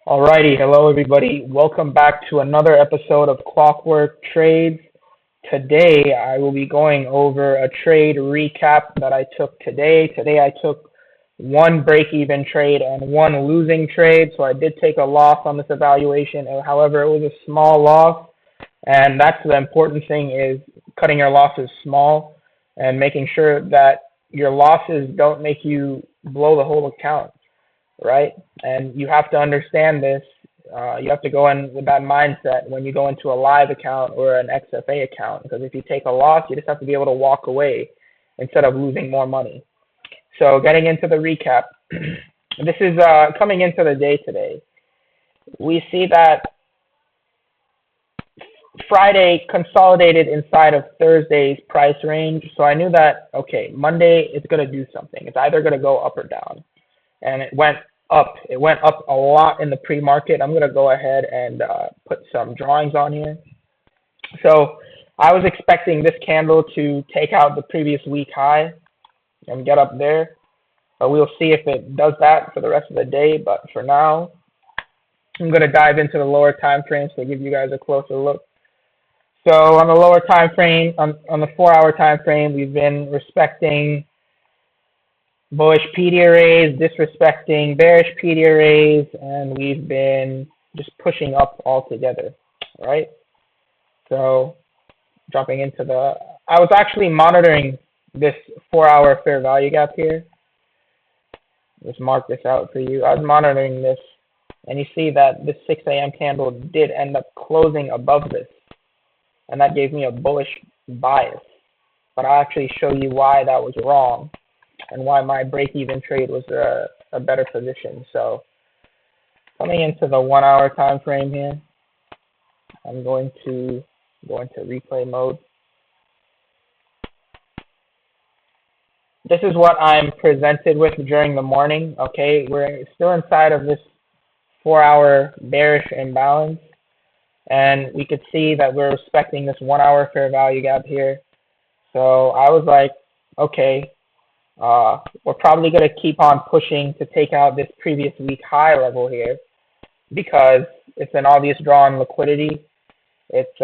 Alrighty, hello everybody. Welcome back to another episode of Clockwork Trades. Today I will be going over a trade recap that I took today. Today I took one break-even trade and one losing trade, so I did take a loss on this evaluation. However, it was a small loss, and that's the important thing is cutting your losses small and making sure that your losses don't make you blow the whole account, right? And you have to understand this. You have to go in with that mindset when you go into a live account or an XFA account, because if you take a loss, you just have to be able to walk away instead of losing more money. So getting into the recap, this is coming into the day today. We see that Friday consolidated inside of Thursday's price range. So I knew that, okay, Monday is going to do something. It's either going to go up or down. And it went up. It went up a lot in the pre-market. I'm going to go ahead and put some drawings on here. So I was expecting this candle to take out the previous week high and get up there. But we'll see if it does that for the rest of the day. But for now, I'm going to dive into the lower time frames to give you guys a closer look. So on the lower time frame, on the 4-hour time frame, we've been respecting bullish PD arrays, disrespecting bearish PD arrays, and we've been just pushing up altogether, right? So dropping into I was actually monitoring this 4-hour fair value gap here. Just mark this out for you. I was monitoring this, and you see that this 6 a.m. candle did end up closing above this, and that gave me a bullish bias. But I'll actually show you why that was wrong and why my break-even trade was a better position. So coming into the 1-hour time frame here, I'm going to go into replay mode. This is what I'm presented with during the morning. Okay, we're still inside of this 4-hour bearish imbalance, and we could see that we're respecting this 1-hour fair value gap here. So I was like, okay, we're probably going to keep on pushing to take out this previous week high level here because it's an obvious draw on liquidity. It's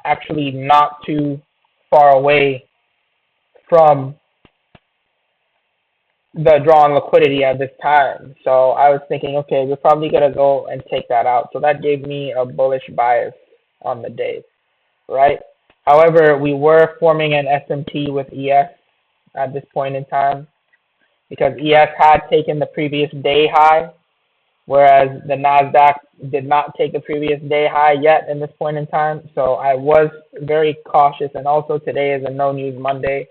actually not too far away from the draw on liquidity at this time. So I was thinking, okay, we're probably going to go and take that out. So that gave me a bullish bias on the day, right? However, we were forming an SMT with ES at this point in time because ES had taken the previous day high, whereas the NASDAQ did not take the previous day high yet in this point in time. So I was very cautious, and also today is a no news Monday,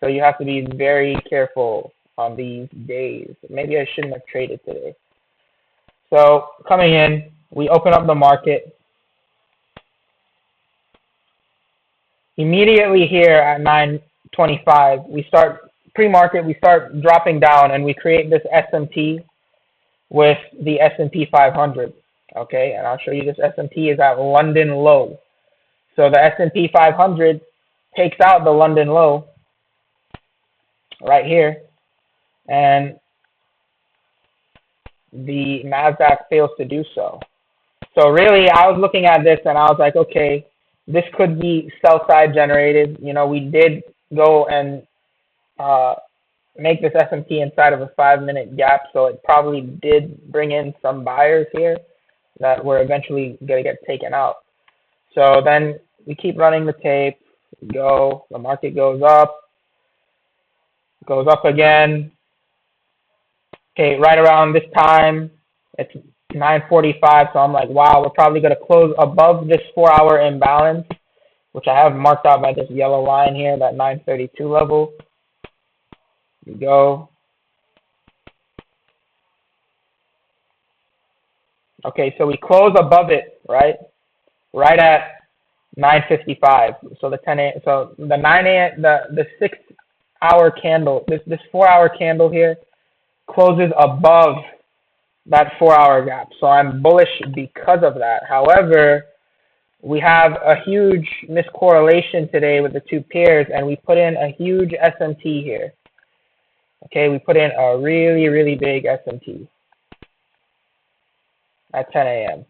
so you have to be very careful on these days. Maybe I shouldn't have traded today. So coming in, we open up the market. Immediately here at 9:25, we start pre-market, we start dropping down, and we create this SMT with the S&P 500. Okay, and I'll show you this SMT is at London low. So the S&P 500 takes out the London low right here, and the NASDAQ fails to do so. So really, I was looking at this and I was like, okay, this could be sell side generated. You know, we did go and make this SMT inside of a 5-minute gap, so it probably did bring in some buyers here that were eventually going to get taken out. So then we keep running the tape. The market goes up again. Okay, right around this time, it's 9:45, so I'm like, wow, we're probably going to close above this 4-hour imbalance, which I have marked out by this yellow line here, that 932 level. We go. Okay, so we close above it, right? Right at 9:55. So the 6-hour candle, this 4-hour candle here closes above that 4-hour gap. So I'm bullish because of that. However, we have a huge miscorrelation today with the two pairs, and we put in a huge SMT here. Okay, we put in a really, really big SMT. at 10 a.m.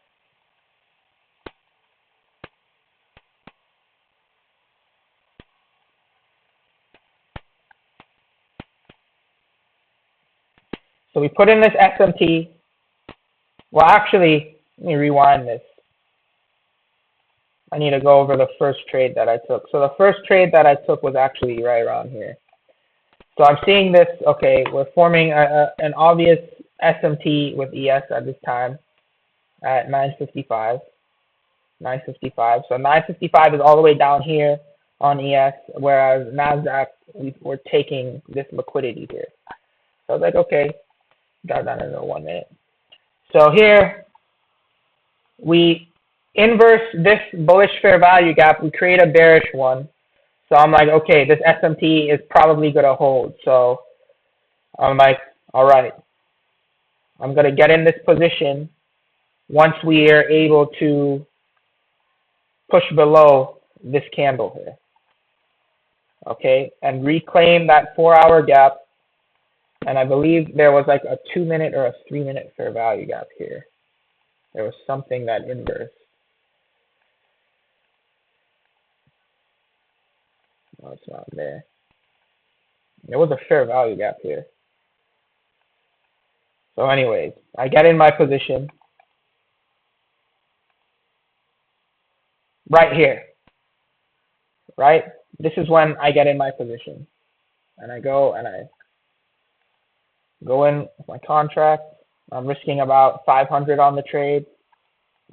So we put in this SMT. Well, actually, let me rewind this. I need to go over the first trade that I took. So the first trade that I took was actually right around here. So I'm seeing this, okay, we're forming an obvious SMT with ES at this time at 955. 955. So 955 is all the way down here on ES, whereas NASDAQ, we're taking this liquidity here. So I was like, okay, got that in 1 minute. So here, we inverse this bullish fair value gap, we create a bearish one. So I'm like, okay, this SMT is probably going to hold. So I'm like, all right, I'm going to get in this position once we are able to push below this candle here. Okay, and reclaim that 4-hour gap. And I believe there was like a 2-minute or a 3-minute fair value gap here. There was something that inversed. No, it's not there. There was a fair value gap here. So anyways, I get in my position right here, right? This is when I get in my position. And I go in with my contract. I'm risking about 500 on the trade,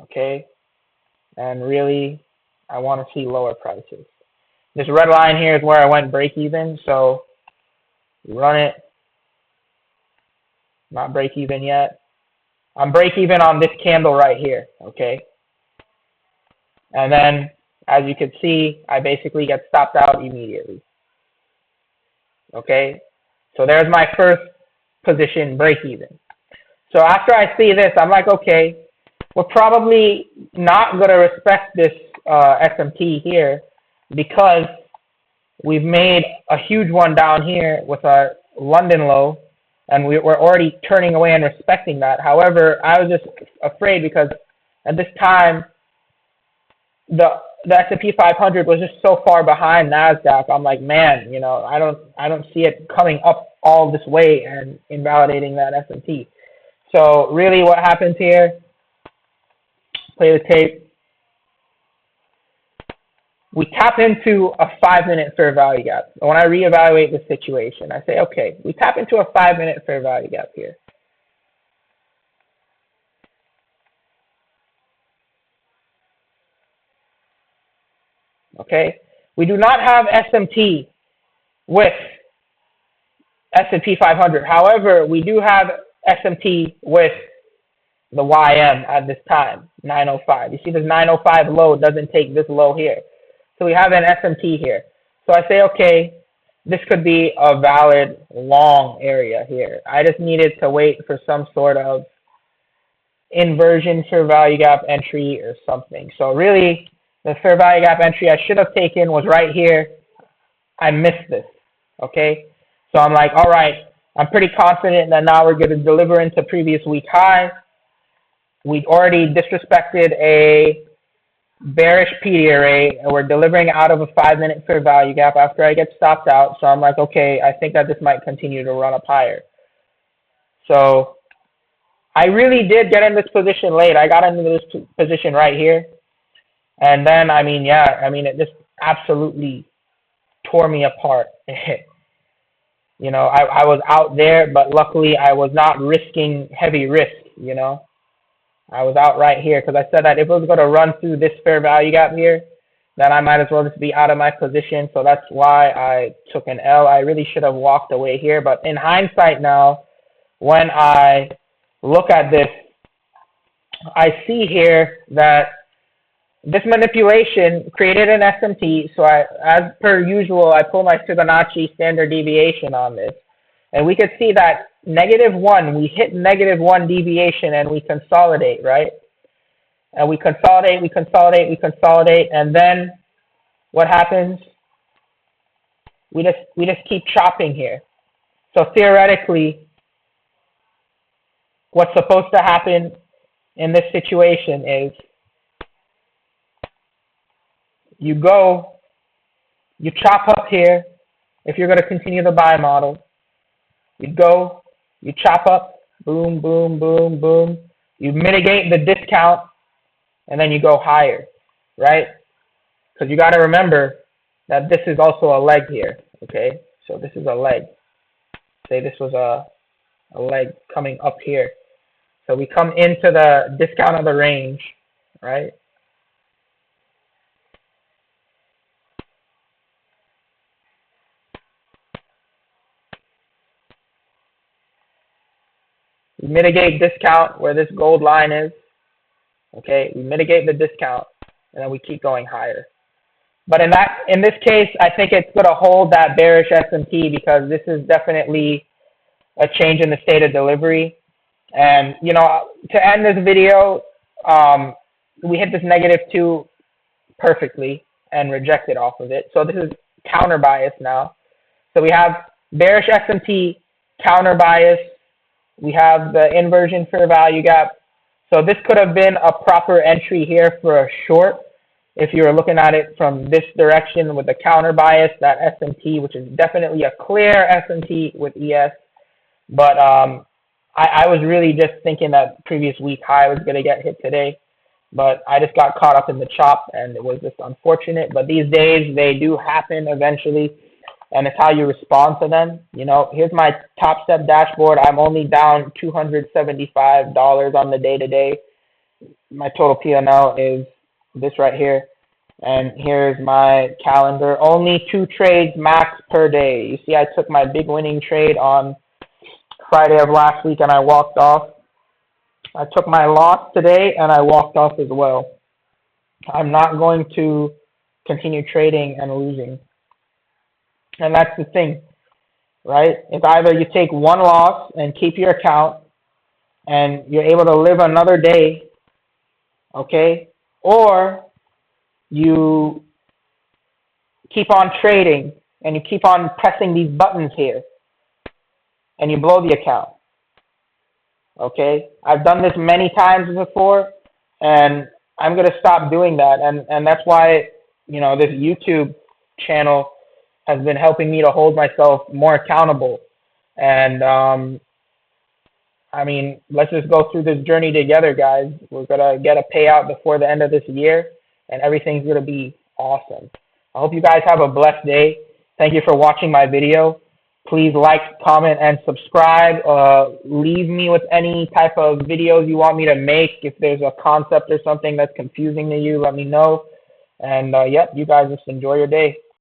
okay? And really, I want to see lower prices. This red line here is where I went break even, so run it. Not break even yet. I'm break even on this candle right here, okay? And then, as you can see, I basically get stopped out immediately. Okay? So there's my first position, break even. So after I see this, I'm like, okay, we're probably not going to respect this SMT here because we've made a huge one down here with our London low, and we're already turning away and respecting that. However, I was just afraid because at this time, the S&P 500 was just so far behind NASDAQ. I'm like, man, you know, I don't see it coming up all this way and invalidating that S&P. So really what happens here, play the tape. We tap into a 5-minute fair value gap. When I reevaluate the situation, I say, okay, we tap into a 5-minute fair value gap here. Okay, we do not have SMT with S&P 500. However, we do have SMT with the YM at this time, 905. You see this 905 low doesn't take this low here. So we have an SMT here. So I say, okay, this could be a valid long area here. I just needed to wait for some sort of inversion fair value gap entry or something. So really, the fair value gap entry I should have taken was right here. I missed this, okay? So I'm like, all right, I'm pretty confident that now we're going to deliver into previous week high. We'd already disrespected a bearish PD array, and we're delivering out of a 5-minute fair value gap after I get stopped out. So I'm like, okay, I think that this might continue to run up higher. So I really did get in this position late. I got into this position right here. And then, it just absolutely tore me apart. You know, I was out there, but luckily I was not risking heavy risk, you know. I was out right here because I said that if it was going to run through this fair value gap here, then I might as well just be out of my position. So that's why I took an L. I really should have walked away here. But in hindsight now, when I look at this, I see here that this manipulation created an SMT. So as per usual, I pull my Fibonacci standard deviation on this. And we could see that -1, we hit -1 deviation and we consolidate, right? And we consolidate, and then what happens? We just keep chopping here. So theoretically, what's supposed to happen in this situation is you go, you chop up here. If you're going to continue the buy model, you go, you chop up, boom, boom, boom, boom. You mitigate the discount, and then you go higher, right? Because you got to remember that this is also a leg here, okay? So this is a leg. Say this was a leg coming up here. So we come into the discount of the range, right? We mitigate discount where this gold line is, okay? We mitigate the discount, and then we keep going higher. But in this case, I think it's going to hold that bearish S&P because this is definitely a change in the state of delivery. And, you know, to end this video, we hit this -2 perfectly and rejected off of it. So this is counter bias now. So we have bearish S&P, counter bias. We have the inversion fair value gap. So this could have been a proper entry here for a short if you were looking at it from this direction with the counter bias, that S&P, which is definitely a clear S&P with ES. But I was really just thinking that previous week high was going to get hit today. But I just got caught up in the chop, and it was just unfortunate. But these days, they do happen eventually, and it's how you respond to them. You know, here's my Top Step dashboard. I'm only down $275 on the day-to-day. My total P&L is this right here. And here's my calendar. Only 2 trades max per day. You see, I took my big winning trade on Friday of last week, and I walked off. I took my loss today, and I walked off as well. I'm not going to continue trading and losing. And that's the thing, right? It's either you take one loss and keep your account, and you're able to live another day, okay? Or you keep on trading, and you keep on pressing these buttons here, and you blow the account. Okay, I've done this many times before, and I'm gonna stop doing that. And that's why, you know, this YouTube channel has been helping me to hold myself more accountable. And I mean, let's just go through this journey together, guys. We're gonna get a payout before the end of this year, and everything's gonna be awesome. I hope you guys have a blessed day. Thank you for watching my video. Please like, comment, and subscribe. Leave me with any type of videos you want me to make. If there's a concept or something that's confusing to you, let me know. And, yep, you guys just enjoy your day.